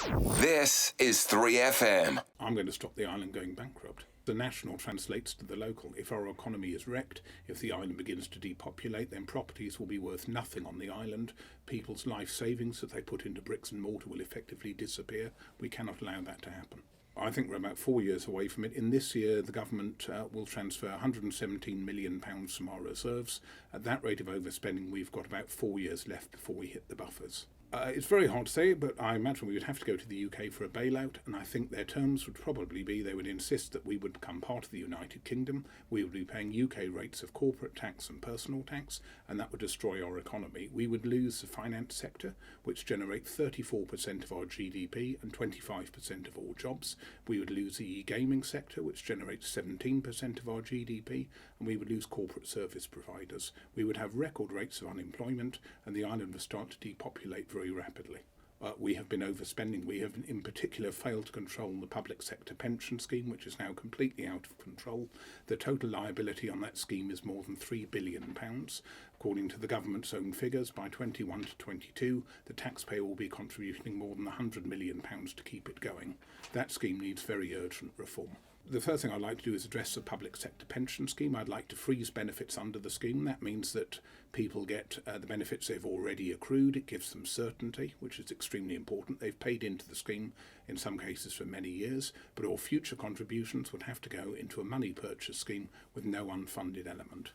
This is 3FM. I'm going to stop the island going bankrupt. The national translates to the local. If our economy is wrecked, if the island begins to depopulate, then properties will be worth nothing on the island. People's life savings that they put into bricks and mortar will effectively disappear. We cannot allow that to happen. I think we're about 4 years away from it. In this year, the government will transfer £117 million from our reserves. At that rate of overspending, we've got about 4 years left before we hit the buffers. It's very hard to say, but I imagine we would have to go to the UK for a bailout, and I think their terms would probably be they would insist that we would become part of the United Kingdom, we would be paying UK rates of corporate tax and personal tax, and that would destroy our economy. We would lose the finance sector, which generates 34% of our GDP and 25% of all jobs. We would lose the e-gaming sector, which generates 17% of our GDP, and we would lose corporate service providers. We would have record rates of unemployment, and the island would start to depopulate very rapidly. We have been overspending. We have in particular failed to control the public sector pension scheme, which is now completely out of control. The total liability on that scheme is more than £3 billion. According to the government's own figures, by 21 to 22, the taxpayer will be contributing more than £100 million to keep it going. That scheme needs very urgent reform. The first thing I'd like to do is address the public sector pension scheme. I'd like to freeze benefits under the scheme. That means that people get the benefits they've already accrued. It gives them certainty, which is extremely important. They've paid into the scheme in some cases for many years, but all future contributions would have to go into a money purchase scheme with no unfunded element.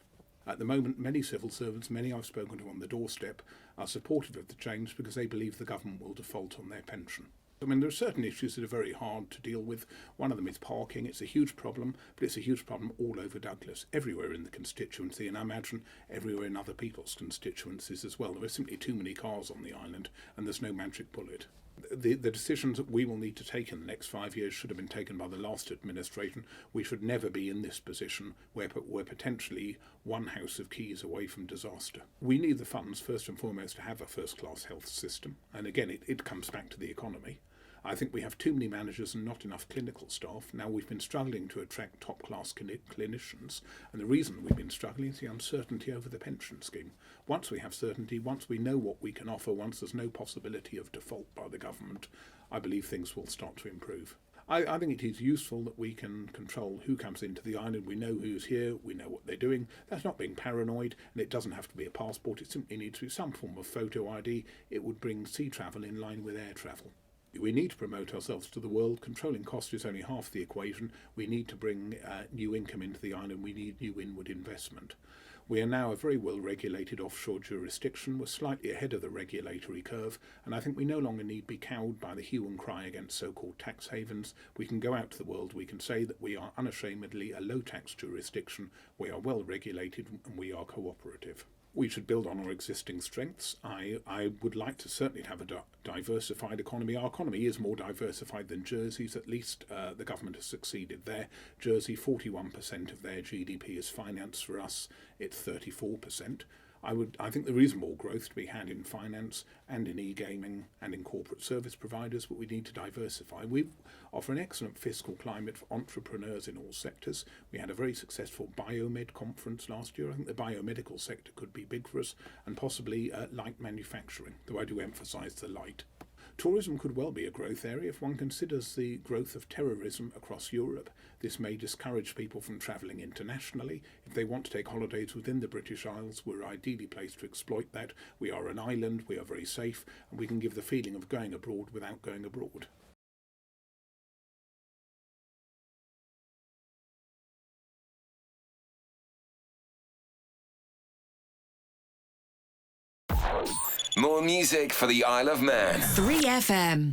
At the moment, many civil servants, many I've spoken to on the doorstep, are supportive of the change because they believe the government will default on their pension. I mean, there are certain issues that are very hard to deal with. One of them is parking. It's a huge problem, but it's a huge problem all over Douglas, everywhere in the constituency, and I imagine everywhere in other people's constituencies as well. There are simply too many cars on the island, and there's no magic bullet. The decisions that we will need to take in the next 5 years should have been taken by the last administration. We should never be in this position where we're potentially one house of keys away from disaster. We need the funds, first and foremost, to have a first-class health system. And again, it comes back to the economy. I think we have too many managers and not enough clinical staff. Now we've been struggling to attract top-class clinicians, and the reason we've been struggling is the uncertainty over the pension scheme. Once we have certainty, once we know what we can offer, once there's no possibility of default by the government, I believe things will start to improve. I think it is useful that we can control who comes into the island. We know who's here, we know what they're doing. That's not being paranoid, and it doesn't have to be a passport. It simply needs to be some form of photo ID. It would bring sea travel in line with air travel. We need to promote ourselves to the world. Controlling cost is only half the equation. We need to bring new income into the island. We need new inward investment. We are now a very well-regulated offshore jurisdiction. We're slightly ahead of the regulatory curve, and I think we no longer need be cowed by the hue and cry against so-called tax havens. We can go out to the world. We can say that we are unashamedly a low-tax jurisdiction. We are well-regulated, and we are cooperative. We should build on our existing strengths. I would like to certainly have a diversified economy. Our economy is more diversified than Jersey's, at least the government has succeeded there. Jersey, 41% of their GDP is finance. For us, it's 34%. I think there is more growth to be had in finance and in e-gaming and in corporate service providers, but we need to diversify. We offer an excellent fiscal climate for entrepreneurs in all sectors. We had a very successful biomed conference last year. I think the biomedical sector could be big for us, and possibly light manufacturing, though I do emphasise the light. Tourism could well be a growth area if one considers the growth of terrorism across Europe. This may discourage people from travelling internationally. If they want to take holidays within the British Isles, we're ideally placed to exploit that. We are an island, we are very safe, and we can give the feeling of going abroad without going abroad. More music for the Isle of Man. 3FM.